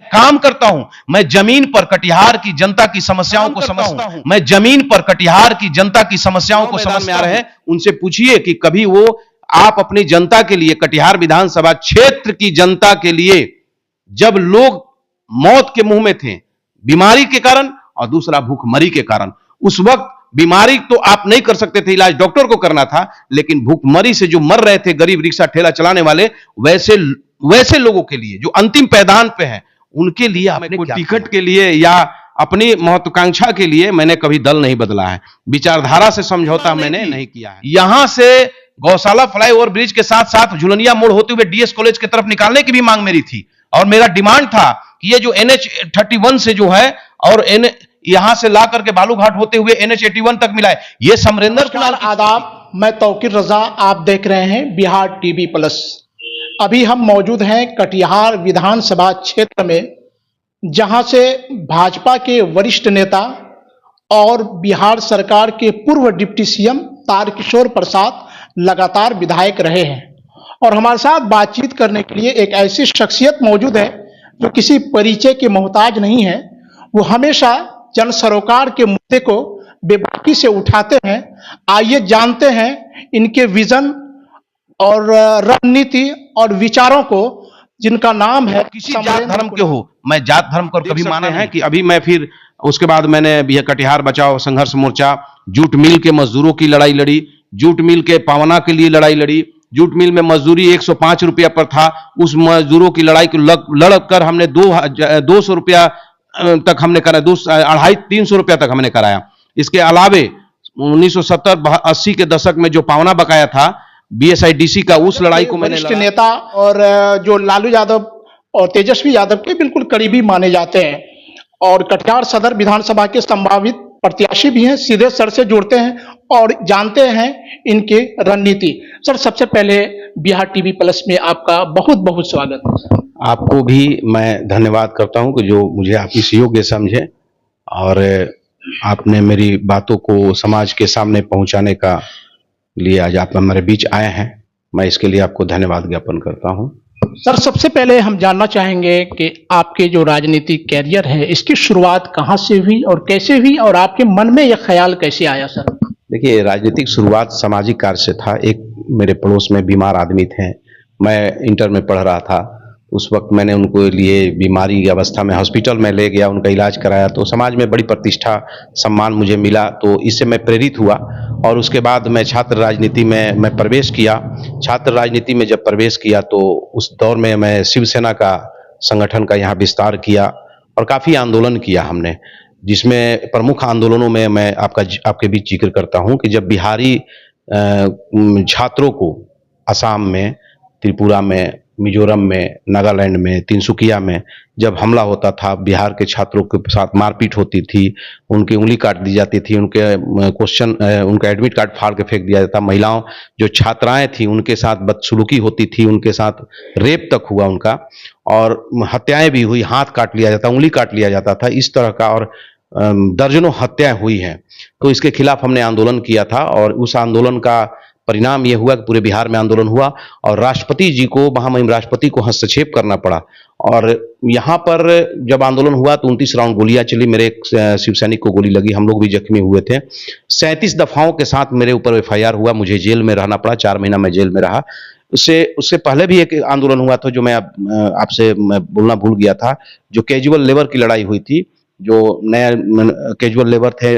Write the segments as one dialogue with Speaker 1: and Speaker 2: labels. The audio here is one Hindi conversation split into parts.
Speaker 1: काम करता हूं, मैं जमीन पर कटिहार की जनता की समस्याओं को समझता हूं, मैं जमीन पर कटिहार की जनता की समस्याओं को समझ आ रहे हैं। उनसे पूछिए कि कभी वो आप अपनी जनता के लिए, कटिहार विधानसभा क्षेत्र की जनता के लिए, जब लोग मौत के मुंह में थे बीमारी के कारण और दूसरा भूखमरी के कारण, उस वक्त बीमारी तो आप नहीं कर सकते थे, इलाज डॉक्टर को करना था, लेकिन भूखमरी से जो मर रहे थे गरीब रिक्शा ठेला चलाने वाले, वैसे लोगों के लिए जो अंतिम पैदान पे हैं, उनके लिए आपने कोई टिकट के लिए या अपनी महत्वाकांक्षा के लिए मैंने कभी दल नहीं बदला है, विचारधारा से समझौता मैंने नहीं किया है। यहां से गौशाला फ्लाईओवर ब्रिज के साथ साथ झुलनिया मोड़ होते हुए डीएस कॉलेज की तरफ निकालने की भी मांग मेरी थी, और मेरा डिमांड था कि ये जो NH-31 से जो है और यहां से ला करके बालूघाट होते हुए NH-81 तक मिला है, ये समरेंद्र।
Speaker 2: आदाब, मैं तौकीर रजा, आप देख रहे हैं बिहार टीवी प्लस। अभी हम मौजूद हैं कटिहार विधानसभा क्षेत्र में, जहां से भाजपा के वरिष्ठ नेता और बिहार सरकार के पूर्व डिप्टी सीएम तारकिशोर प्रसाद लगातार विधायक रहे हैं, और हमारे साथ बातचीत करने के लिए एक ऐसी शख्सियत मौजूद है जो किसी परिचय के मोहताज नहीं है। वो हमेशा जन सरोकार के मुद्दे को बेबाकी से उठाते हैं। आइए जानते हैं इनके विजन और रणनीति और विचारों को, जिनका नाम है
Speaker 1: किसी जात धर्म के हो। मैं जात धर्म को कभी माना है कि अभी मैं फिर उसके बाद मैंने यह कटिहार बचाओ संघर्ष मोर्चा, जूट मिल के मजदूरों की लड़ाई लड़ी, जूट मिल के पावना के लिए लड़ाई लड़ी। जूट मिल में मजदूरी 105 रुपया पर था, उस मजदूरों की लड़ाई को लड़कर हमने 200 रुपया तक हमने करा, 250-300 रुपया तक हमने कराया। इसके अलावे 1970-80 के दशक में जो पावना बकाया था BSIDC का, उस लड़ाई को मैंने
Speaker 2: वरिष्ठ नेता और जो लालू यादव और तेजस्वी यादव के बिल्कुल करीबी माने जाते हैं, और कटिहार सदर विधानसभा के संभावित प्रत्याशी भी हैं। सीधे सर से जुड़ते हैं और जानते हैं इनकी रणनीति। सर, सबसे पहले बिहार टीवी प्लस में आपका बहुत बहुत स्वागत है।
Speaker 1: आपको भी मैं धन्यवाद करता हूं कि जो मुझे आप इस योग्य समझे और आपने मेरी बातों को समाज के सामने पहुंचाने का लिए आज आप हमारे बीच आए हैं। मैं इसके लिए आपको धन्यवाद ज्ञापन करता हूं।
Speaker 2: सर, सबसे पहले हम जानना चाहेंगे कि आपके जो राजनीतिक कैरियर है, इसकी शुरुआत कहां से हुई और कैसे हुई, और आपके मन में यह ख्याल कैसे आया? सर
Speaker 1: देखिए, राजनीतिक शुरुआत सामाजिक कार्य से था। एक मेरे पड़ोस में बीमार आदमी थे, मैं इंटर में पढ़ रहा था, उस वक्त मैंने उनको लिए बीमारी की अवस्था में हॉस्पिटल में ले गया, उनका इलाज कराया, तो समाज में बड़ी प्रतिष्ठा सम्मान मुझे मिला, तो इससे मैं प्रेरित हुआ। और उसके बाद मैं छात्र राजनीति में मैं प्रवेश किया। छात्र राजनीति में जब प्रवेश किया तो उस दौर में मैं शिवसेना का संगठन का यहाँ विस्तार किया और काफ़ी आंदोलन किया हमने, जिसमें प्रमुख आंदोलनों में मैं आपके बीच जिक्र करता हूँ कि जब बिहारी छात्रों को असम में, त्रिपुरा में, मिजोरम में, नागालैंड में, तिनसुकिया में जब हमला होता था, बिहार के छात्रों के साथ मारपीट होती थी, उनकी उंगली काट दी जाती थी, उनका एडमिट कार्ड फाड़ के फेंक दिया जाता, महिलाओं जो छात्राएं थी उनके साथ बदसलूकी होती थी, उनके साथ रेप तक हुआ उनका, और हत्याएं भी हुई, हाथ काट लिया जाता, उंगली काट लिया जाता था, इस तरह का, और दर्जनों हत्याएं हुई हैं। तो इसके खिलाफ हमने आंदोलन किया था, और उस आंदोलन का परिणाम यह हुआ कि पूरे बिहार में आंदोलन हुआ और राष्ट्रपति जी को, महामहिम राष्ट्रपति को हस्तक्षेप करना पड़ा। और यहाँ पर जब आंदोलन हुआ तो 29 राउंड गोलियां चली, मेरे एक शिव सैनिक को गोली लगी, हम लोग भी जख्मी हुए थे। 37 दफाओं के साथ मेरे ऊपर FIR हुआ, मुझे जेल में रहना पड़ा, 4 महीना मैं जेल में रहा। उससे पहले भी एक आंदोलन हुआ था जो मैं आपसे बोलना भूल गया था, जो कैजुअल लेबर की लड़ाई हुई थी, जो नया कैजुअल लेबर थे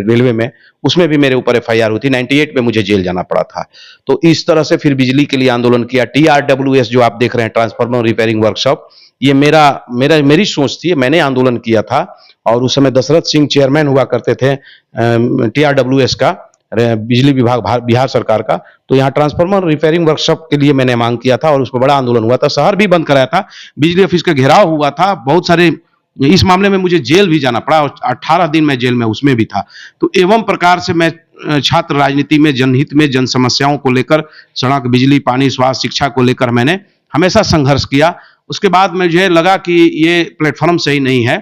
Speaker 1: रेलवे में, उसमें भी मेरे ऊपर FIR हुई थी। 98 में मुझे जेल जाना पड़ा था। तो इस तरह से फिर बिजली के लिए आंदोलन किया। TRWS जो आप देख रहे हैं, ट्रांसफार्मर रिपेयरिंग वर्कशॉप, ये मेरी सोच थी, मैंने आंदोलन किया था, और उस समय दशरथ सिंह चेयरमैन हुआ करते थे TRWS का, बिजली विभाग बिहार सरकार का। तो यहाँ ट्रांसफार्मर रिपेयरिंग वर्कशॉप के लिए मैंने मांग किया था और उस पर बड़ा आंदोलन हुआ था, शहर भी बंद कराया था, बिजली ऑफिस का घेराव हुआ था, बहुत सारे, इस मामले में मुझे जेल भी जाना पड़ा और 18 दिन मैं जेल में उसमें भी था। तो एवं प्रकार से मैं छात्र राजनीति में जनहित में जन समस्याओं को लेकर, सड़क, बिजली, पानी, स्वास्थ्य, शिक्षा को लेकर मैंने हमेशा संघर्ष किया। उसके बाद मुझे लगा कि ये प्लेटफॉर्म सही नहीं है।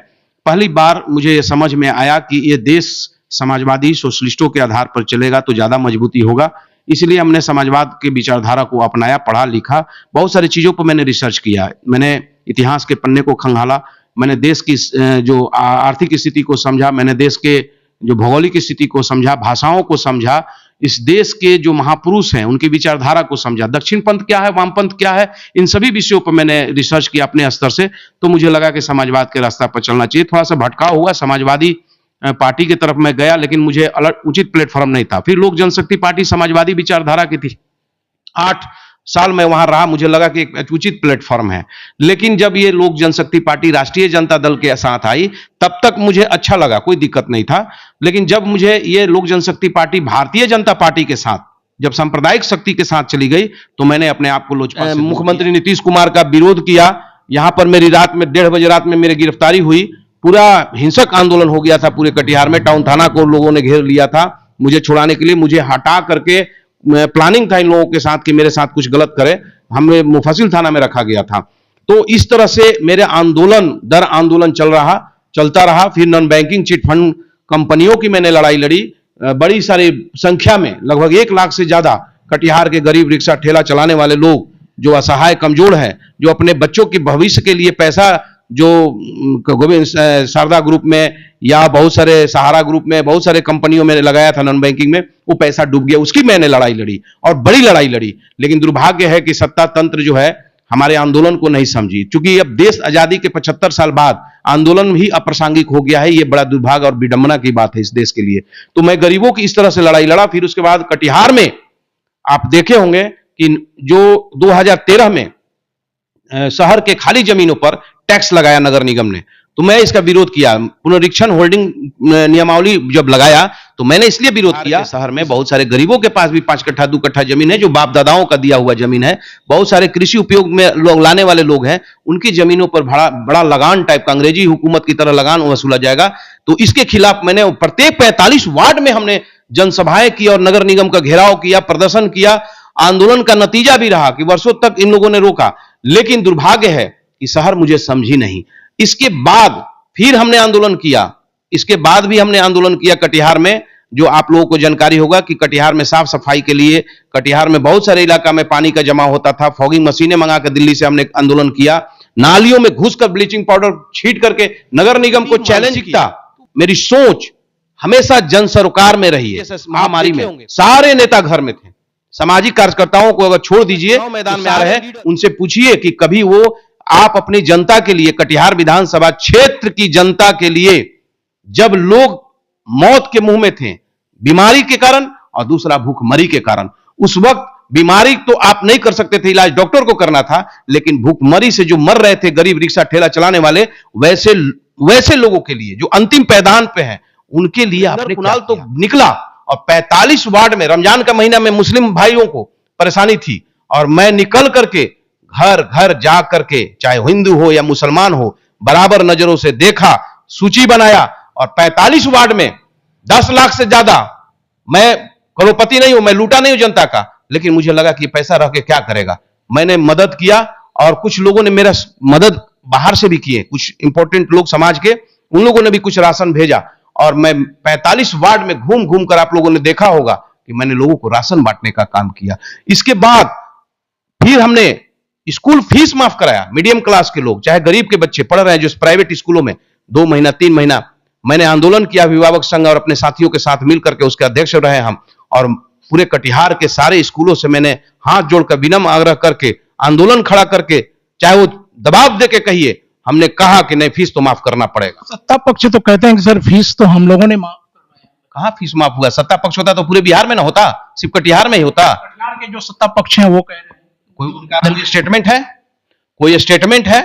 Speaker 1: पहली बार मुझे ये समझ में आया कि ये देश समाजवादी सोशलिस्टों के आधार पर चलेगा तो ज़्यादा मजबूती होगा, इसलिए हमने समाजवाद के विचारधारा को अपनाया, पढ़ा लिखा, बहुत सारी चीज़ों पर मैंने रिसर्च किया, मैंने इतिहास के पन्ने को खंगाला,
Speaker 3: मैंने देश की जो आर्थिक स्थिति को समझा, मैंने देश के जो भौगोलिक स्थिति को समझा, भाषाओं को समझा, इस देश के जो महापुरुष हैं उनकी विचारधारा को समझा, दक्षिण पंथ क्या है, वामपंथ क्या है, इन सभी विषयों पर मैंने रिसर्च किया अपने स्तर से। तो मुझे लगा कि समाजवाद के रास्ता पर चलना चाहिए। थोड़ा सा भटकाव हुआ, समाजवादी पार्टी की तरफ मैं गया, लेकिन मुझे अलग उचित प्लेटफॉर्म नहीं था। फिर लोक जनशक्ति पार्टी समाजवादी विचारधारा की थी, 8 साल में वहां रहा, मुझे लगा कि एक उचित प्लेटफॉर्म है। लेकिन जब ये लोक जनशक्ति पार्टी राष्ट्रीय जनता दल के साथ आई, तब तक मुझे अच्छा लगा, कोई दिक्कत नहीं था। लेकिन जब मुझे ये लोक जनशक्ति पार्टी भारतीय जनता पार्टी के साथ, जब सांप्रदायिक शक्ति के साथ चली गई, तो मैंने अपने आप को लोजपा से मुख्यमंत्री नीतीश कुमार का विरोध किया। यहां पर मेरी रात में 1:30 बजे रात में मेरी गिरफ्तारी हुई। पूरा हिंसक आंदोलन हो गया था पूरे कटिहार में, टाउन थाना को लोगों ने घेर लिया था मुझे छुड़ाने के लिए। मुझे हटा करके प्लानिंग था इन लोगों के साथ कि मेरे साथ कुछ गलत करे, हमें मुफस्सिल थाना में रखा गया था। तो इस तरह से मेरे आंदोलन दर आंदोलन चलता रहा। फिर नॉन बैंकिंग चिट फंड कंपनियों की मैंने लड़ाई लड़ी। बड़ी सारी संख्या में, लगभग 1 लाख से ज्यादा कटिहार के गरीब रिक्शा ठेला चलाने वाले लोग जो असहाय कमजोर हैं, जो अपने बच्चों के भविष्य के लिए पैसा, जो गोविंद शारदा ग्रुप में या बहुत सारे सहारा ग्रुप में, बहुत सारे कंपनियों में लगाया था नॉन बैंकिंग में, वो पैसा डूब गया। उसकी मैंने लड़ाई लड़ी और बड़ी लड़ाई लड़ी। लेकिन दुर्भाग्य है कि सत्ता तंत्र जो है हमारे आंदोलन को नहीं समझी। चूंकि अब देश आजादी के 75 साल बाद आंदोलन ही अप्रासंगिक हो गया है, ये बड़ा दुर्भाग्य और विडंबना की बात है इस देश के लिए। तो मैं गरीबों की इस तरह से लड़ाई लड़ा। फिर उसके बाद कटिहार में आप देखे होंगे कि जो 2013 में शहर के खाली जमीनों पर टैक्स लगाया नगर निगम ने, तो मैं इसका विरोध किया। पुनरीक्षण होल्डिंग नियमावली जब लगाया तो मैंने इसलिए विरोध किया। शहर में बहुत सारे गरीबों के पास भी 5 कट्ठा 2 कट्ठा जमीन है, जो बाप दादाओं का दिया हुआ जमीन है। बहुत सारे कृषि उपयोग में लोग लाने वाले लोग हैं, उनकी जमीनों पर बड़ा लगान टाइप का, अंग्रेजी हुकूमत की तरह लगान वसूला जाएगा। तो इसके खिलाफ मैंने प्रत्येक 45 वार्ड में हमने जनसभाएं की और नगर निगम का घेराव किया, प्रदर्शन किया। आंदोलन का नतीजा भी रहा कि वर्षों तक इन लोगों ने रोका, लेकिन दुर्भाग्य है कि शहर मुझे समझी नहीं। इसके बाद फिर हमने आंदोलन किया, इसके बाद भी हमने आंदोलन किया कटिहार में। जो आप लोगों को जानकारी होगा कि कटिहार में साफ सफाई के लिए, कटिहार में बहुत सारे इलाका में पानी का जमा होता था, फॉगिंग मशीनें मंगा कर दिल्ली से हमने आंदोलन किया। नालियों में घुसकर ब्लीचिंग पाउडर छीट करके नगर निगम को चैलेंज किया। मेरी सोच हमेशा जन सरोकार में रही है। महामारी में सारे नेता घर में थे। सामाजिक कार्यकर्ताओं को अगर छोड़ दीजिए, मैदान में आ रहे हैं, उनसे पूछिए कि कभी वो आप अपनी जनता के लिए, कटिहार विधानसभा क्षेत्र की जनता के लिए, जब लोग मौत के मुंह में थे बीमारी के कारण और दूसरा भूखमरी के कारण, उस वक्त बीमारी तो आप नहीं कर सकते थे, इलाज डॉक्टर को करना था, लेकिन भूखमरी से जो मर रहे थे गरीब रिक्शा ठेला चलाने वाले, वैसे लोगों के लिए जो अंतिम पैदान पे हैं, उनके लिए आपने कुणाल तो निकला। और 45 वार्ड में रमजान का महीना में मुस्लिम भाइयों को परेशानी थी, और मैं निकल करके घर घर जा करके, चाहे हिंदू हो या मुसलमान हो, बराबर नजरों से देखा, सूची बनाया, और 45 वार्ड में 10 लाख से ज्यादा, मैं करोड़पति नहीं हूं, मैं लूटा नहीं हूं जनता का, लेकिन मुझे लगा कि पैसा रह के क्या करेगा। मैंने मदद किया और कुछ लोगों ने मेरा मदद बाहर से भी किए, कुछ इंपॉर्टेंट लोग समाज के, उन लोगों ने भी कुछ राशन भेजा। और मैं 45 वार्ड में घूम घूम कर, आप लोगों ने देखा होगा कि मैंने लोगों को राशन बांटने का काम किया। इसके बाद फिर हमने स्कूल फीस माफ कराया। मीडियम क्लास के लोग, चाहे गरीब के बच्चे पढ़ रहे हैं जो प्राइवेट स्कूलों में, 2 महीना 3 महीना मैंने आंदोलन किया अभिभावक संघ और अपने साथियों के साथ मिलकर के, उसके अध्यक्ष रहे हम। और पूरे कटिहार के सारे स्कूलों से मैंने हाथ जोड़कर विनम्र आग्रह करके, आंदोलन खड़ा करके, चाहे वो दबाव दे के कहिए, हमने कहा कि नहीं, फीस तो माफ करना पड़ेगा।
Speaker 2: सत्ता पक्ष तो कहते हैं कि सर फीस तो हम लोगों ने माफ करवाया।
Speaker 3: कहां फीस माफ हुआ? सत्ता पक्ष होता तो पूरे बिहार में ना होता, सिर्फ कटिहार में ही होता।
Speaker 2: कटिहार के जो सत्ता पक्ष हैं वो कह रहे हैं,
Speaker 3: कोई उनका स्टेटमेंट है? कोई स्टेटमेंट है?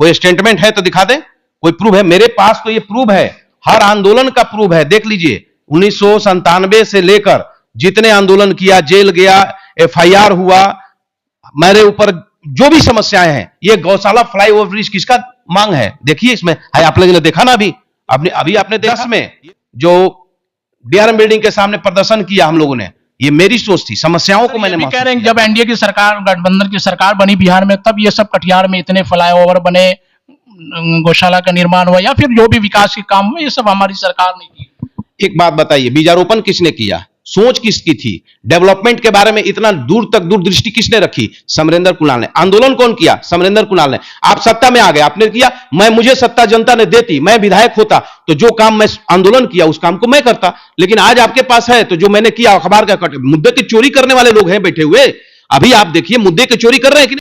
Speaker 3: कोई स्टेटमेंट है तो दिखा दे, कोई प्रूफ है? मेरे पास तो ये प्रूफ है, हर आंदोलन का प्रूफ है, देख लीजिए। 1997 से लेकर जितने आंदोलन किया, जेल गया, FIR हुआ, मेरे ऊपर जो भी समस्याएं हैं, ये गौशाला फ्लाईओवर ब्रिज किसका मांग है? देखिए इसमें है, आप लोगों ने देखा ना, अभी आपने देखा में जो DRM बिल्डिंग के सामने प्रदर्शन किया हम लोगों ने, ये मेरी सोच थी, समस्याओं को मैंने
Speaker 2: कह रहे हैं जब एनडीए की सरकार, गठबंधन की सरकार बनी बिहार में, तब ये सब कटिहार में इतने फ्लाईओवर बने, गौशाला का निर्माण हुआ, या फिर जो भी विकास के काम हुए, ये सब हमारी सरकार ने की।
Speaker 3: एक बात बताइए, बीजारोपण किसने किया? सोच किसकी थी? डेवलपमेंट के बारे में इतना दूर तक दूरदृष्टि किसने रखी? समरेंद्र कुणाल ने। आंदोलन कौन किया? समरेंद्र कुणाल ने। आप सत्ता में आ गए, आपने किया। मुझे सत्ता जनता ने देती, मैं विधायक होता तो जो काम मैं आंदोलन किया उस काम को मैं करता। लेकिन आज आपके पास है तो जो मैंने किया अखबार का मुद्दे की चोरी करने वाले लोग हैं बैठे हुए। अभी आप देखिए मुद्दे की चोरी कर रहे हैं कि